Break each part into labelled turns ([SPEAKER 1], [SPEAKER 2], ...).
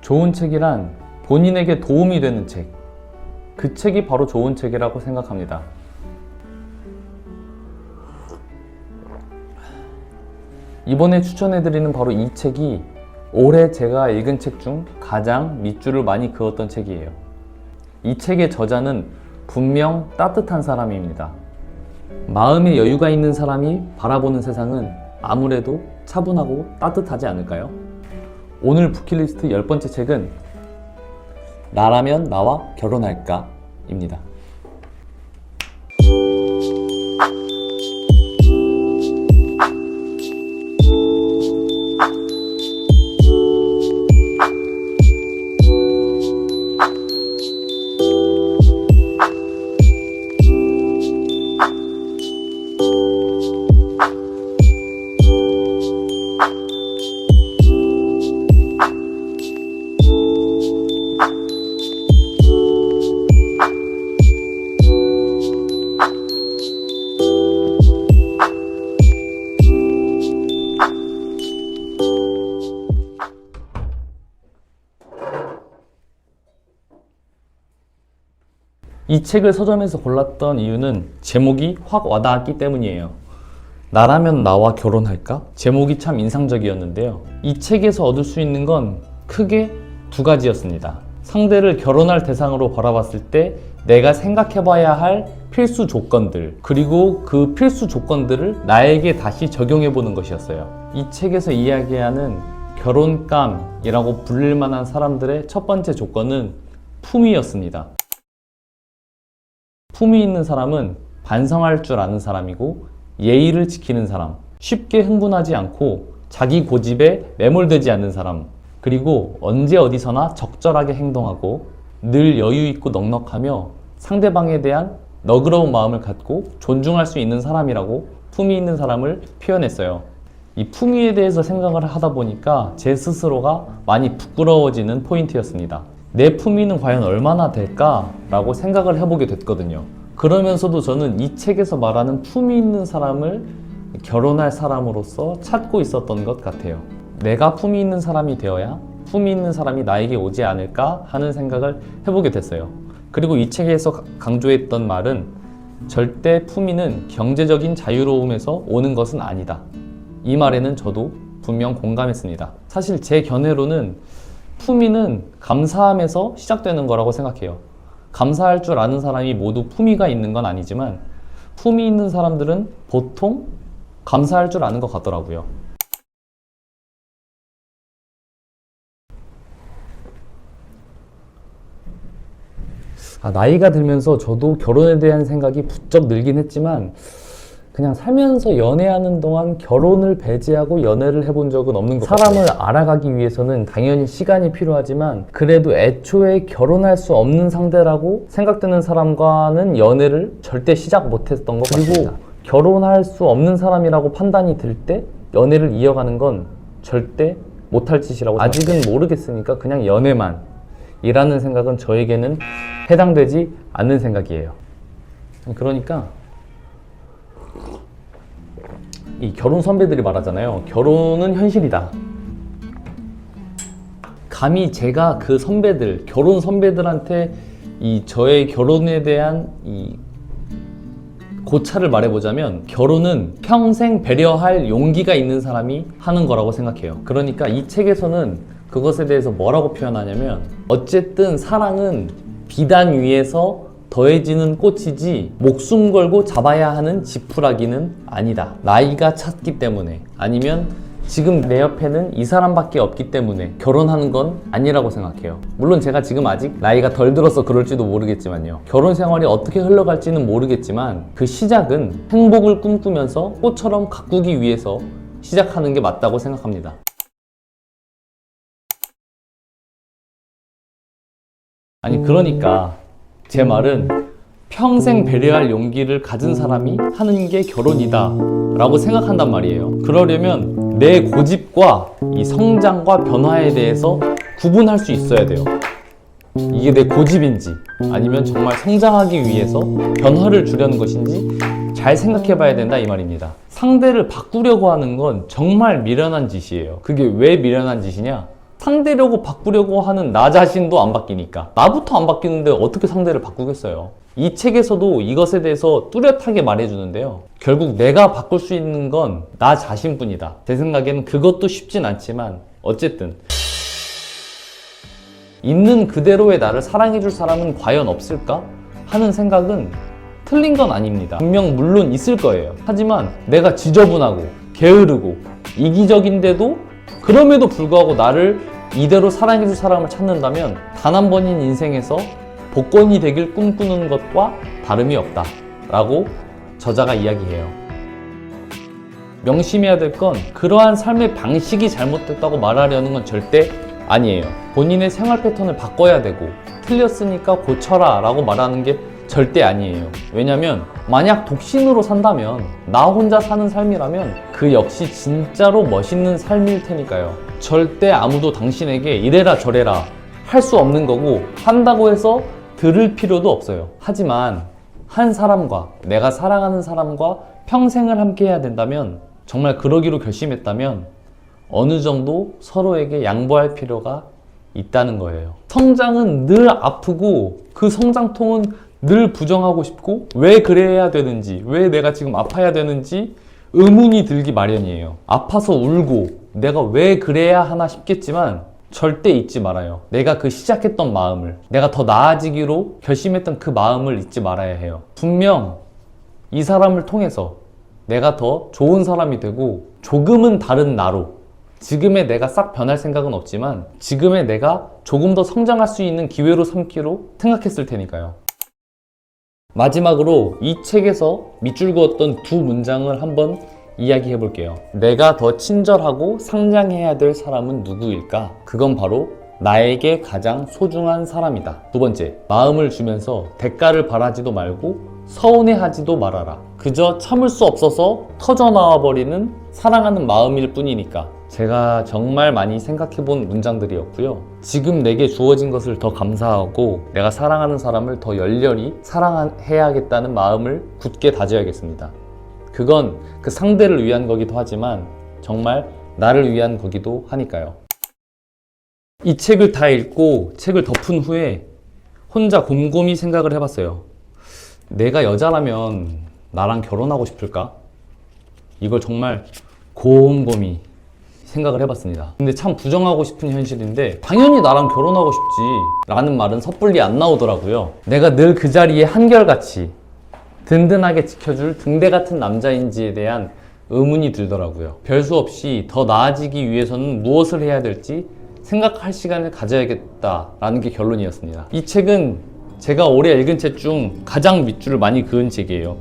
[SPEAKER 1] 좋은 책이란 본인에게 도움이 되는 책, 그 책이 바로 좋은 책이라고 생각합니다. 이번에 추천해드리는 바로 이 책이 올해 제가 읽은 책 중 가장 밑줄을 많이 그었던 책이에요. 이 책의 저자는 분명 따뜻한 사람입니다. 마음의 여유가 있는 사람이 바라보는 세상은 아무래도 차분하고 따뜻하지 않을까요? 오늘 부킷리스트 10번째 책은 나라면 나와 결혼할까? 입니다. 이 책을 서점에서 골랐던 이유는 제목이 확 와닿았기 때문이에요. 나라면 나와 결혼할까? 제목이 참 인상적이었는데요. 이 책에서 얻을 수 있는 건 크게 두 가지였습니다. 상대를 결혼할 대상으로 바라봤을 때 내가 생각해봐야 할 필수 조건들, 그리고 그 필수 조건들을 나에게 다시 적용해보는 것이었어요. 이 책에서 이야기하는 결혼감이라고 불릴 만한 사람들의 첫 번째 조건은 품위였습니다. 품위 있는 사람은 반성할 줄 아는 사람이고 예의를 지키는 사람, 쉽게 흥분하지 않고 자기 고집에 매몰되지 않는 사람, 그리고 언제 어디서나 적절하게 행동하고 늘 여유 있고 넉넉하며 상대방에 대한 너그러운 마음을 갖고 존중할 수 있는 사람이라고 품위 있는 사람을 표현했어요. 이 품위에 대해서 생각을 하다 보니까 제 스스로가 많이 부끄러워지는 포인트였습니다. 내 품위는 과연 얼마나 될까라고 생각을 해보게 됐거든요. 그러면서도 저는 이 책에서 말하는 품위 있는 사람을 결혼할 사람으로서 찾고 있었던 것 같아요. 내가 품위 있는 사람이 되어야 품위 있는 사람이 나에게 오지 않을까 하는 생각을 해보게 됐어요. 그리고 이 책에서 강조했던 말은 절대 품위는 경제적인 자유로움에서 오는 것은 아니다. 이 말에는 저도 분명 공감했습니다. 사실 제 견해로는 품위는 감사함에서 시작되는 거라고 생각해요. 감사할 줄 아는 사람이 모두 품위가 있는 건 아니지만 품위 있는 사람들은 보통 감사할 줄 아는 것 같더라고요. 나이가 들면서 저도 결혼에 대한 생각이 부쩍 늘긴 했지만 그냥 살면서 연애하는 동안 결혼을 배제하고 연애를 해본 적은 없는 것 같아요. 사람을 알아가기 위해서는 당연히 시간이 필요하지만 그래도 애초에 결혼할 수 없는 상대라고 생각되는 사람과는 연애를 절대 시작 못했던 것 같습니다. 그리고 결혼할 수 없는 사람이라고 판단이 들 때 연애를 이어가는 건 절대 못할 짓이라고 아직은 모르겠으니까 그냥 연애만 이라는 생각은 저에게는 해당되지 않는 생각이에요. 그러니까 이 결혼 선배들이 말하잖아요. 결혼은 현실이다. 감히 제가 그 선배들, 결혼 선배들한테 이 저의 결혼에 대한 이 고찰을 말해보자면 결혼은 평생 배려할 용기가 있는 사람이 하는 거라고 생각해요. 그러니까 이 책에서는 그것에 대해서 뭐라고 표현하냐면 어쨌든 사랑은 비단 위에서 더해지는 꽃이지 목숨 걸고 잡아야 하는 지푸라기는 아니다. 나이가 찼기 때문에 아니면 지금 내 옆에는 이 사람밖에 없기 때문에 결혼하는 건 아니라고 생각해요. 물론 제가 지금 아직 나이가 덜 들어서 그럴지도 모르겠지만요. 결혼 생활이 어떻게 흘러갈지는 모르겠지만 그 시작은 행복을 꿈꾸면서 꽃처럼 가꾸기 위해서 시작하는 게 맞다고 생각합니다. 아니 그러니까 제 말은 평생 배려할 용기를 가진 사람이 하는 게 결혼이다 라고 생각한단 말이에요. 그러려면 내 고집과 이 성장과 변화에 대해서 구분할 수 있어야 돼요. 이게 내 고집인지 아니면 정말 성장하기 위해서 변화를 주려는 것인지 잘 생각해 봐야 된다 이 말입니다. 상대를 바꾸려고 하는 건 정말 미련한 짓이에요. 그게 왜 미련한 짓이냐? 상대려고 바꾸려고 하는 나 자신도 안 바뀌니까. 나부터 안 바뀌는데 어떻게 상대를 바꾸겠어요? 이 책에서도 이것에 대해서 뚜렷하게 말해주는데요. 결국 내가 바꿀 수 있는 건 나 자신뿐이다. 제 생각에는 그것도 쉽진 않지만 어쨌든 있는 그대로의 나를 사랑해줄 사람은 과연 없을까? 하는 생각은 틀린 건 아닙니다. 분명 물론 있을 거예요. 하지만 내가 지저분하고 게으르고 이기적인데도 그럼에도 불구하고 나를 이대로 사랑해줄 사람을 찾는다면 단 한 번인 인생에서 복권이 되길 꿈꾸는 것과 다름이 없다 라고 저자가 이야기해요. 명심해야 될 건 그러한 삶의 방식이 잘못됐다고 말하려는 건 절대 아니에요. 본인의 생활 패턴을 바꿔야 되고 틀렸으니까 고쳐라 라고 말하는 게 절대 아니에요. 왜냐면 만약 독신으로 산다면 나 혼자 사는 삶이라면 그 역시 진짜로 멋있는 삶일 테니까요. 절대 아무도 당신에게 이래라 저래라 할 수 없는 거고 한다고 해서 들을 필요도 없어요. 하지만 한 사람과 내가 사랑하는 사람과 평생을 함께 해야 된다면 정말 그러기로 결심했다면 어느 정도 서로에게 양보할 필요가 있다는 거예요. 성장은 늘 아프고 그 성장통은 늘 부정하고 싶고 왜 그래야 되는지 왜 내가 지금 아파야 되는지 의문이 들기 마련이에요. 아파서 울고 내가 왜 그래야 하나 싶겠지만 절대 잊지 말아요. 내가 그 시작했던 마음을 내가 더 나아지기로 결심했던 그 마음을 잊지 말아야 해요. 분명 이 사람을 통해서 내가 더 좋은 사람이 되고 조금은 다른 나로 지금의 내가 싹 변할 생각은 없지만 지금의 내가 조금 더 성장할 수 있는 기회로 삼기로 생각했을 테니까요. 마지막으로 이 책에서 밑줄 그었던 두 문장을 한번 이야기해 볼게요. 내가 더 친절하고 상냥해야 될 사람은 누구일까? 그건 바로 나에게 가장 소중한 사람이다. 두 번째, 마음을 주면서 대가를 바라지도 말고 서운해하지도 말아라. 그저 참을 수 없어서 터져나와 버리는 사랑하는 마음일 뿐이니까. 제가 정말 많이 생각해 본 문장들이었고요. 지금 내게 주어진 것을 더 감사하고 내가 사랑하는 사람을 더 열렬히 사랑해야겠다는 마음을 굳게 다져야겠습니다. 그건 그 상대를 위한 거기도 하지만 정말 나를 위한 거기도 하니까요. 이 책을 다 읽고 책을 덮은 후에 혼자 곰곰이 생각을 해봤어요. 내가 여자라면 나랑 결혼하고 싶을까? 이걸 정말 곰곰이 생각을 해봤습니다. 근데 참 부정하고 싶은 현실인데 당연히 나랑 결혼하고 싶지 라는 말은 섣불리 안 나오더라고요. 내가 늘 그 자리에 한결같이 든든하게 지켜줄 등대 같은 남자인지에 대한 의문이 들더라고요. 별수 없이 더 나아지기 위해서는 무엇을 해야 될지 생각할 시간을 가져야겠다라는 게 결론이었습니다. 이 책은 제가 올해 읽은 책 중 가장 밑줄을 많이 그은 책이에요.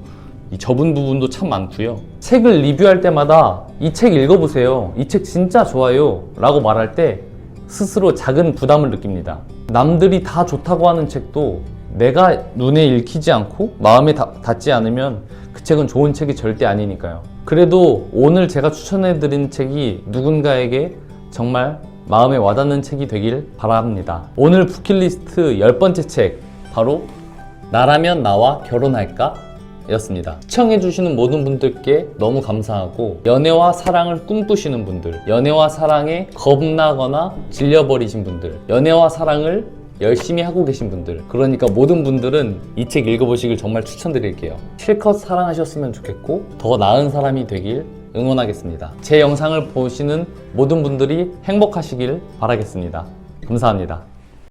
[SPEAKER 1] 이 접은 부분도 참 많고요. 책을 리뷰할 때마다 이 책 읽어보세요. 이 책 진짜 좋아요 라고 말할 때 스스로 작은 부담을 느낍니다. 남들이 다 좋다고 하는 책도 내가 눈에 읽히지 않고 마음에 닿지 않으면 그 책은 좋은 책이 절대 아니니까요. 그래도 오늘 제가 추천해드린 책이 누군가에게 정말 마음에 와닿는 책이 되길 바랍니다. 오늘 부킷리스트 10번째 책 바로 나라면 나와 결혼할까? 였습니다. 시청해주시는 모든 분들께 너무 감사하고 연애와 사랑을 꿈꾸시는 분들, 연애와 사랑에 겁나거나 질려버리신 분들, 연애와 사랑을 열심히 하고 계신 분들, 그러니까 모든 분들은 이 책 읽어보시길 정말 추천드릴게요. 실컷 사랑하셨으면 좋겠고 더 나은 사람이 되길 응원하겠습니다. 제 영상을 보시는 모든 분들이 행복하시길 바라겠습니다. 감사합니다.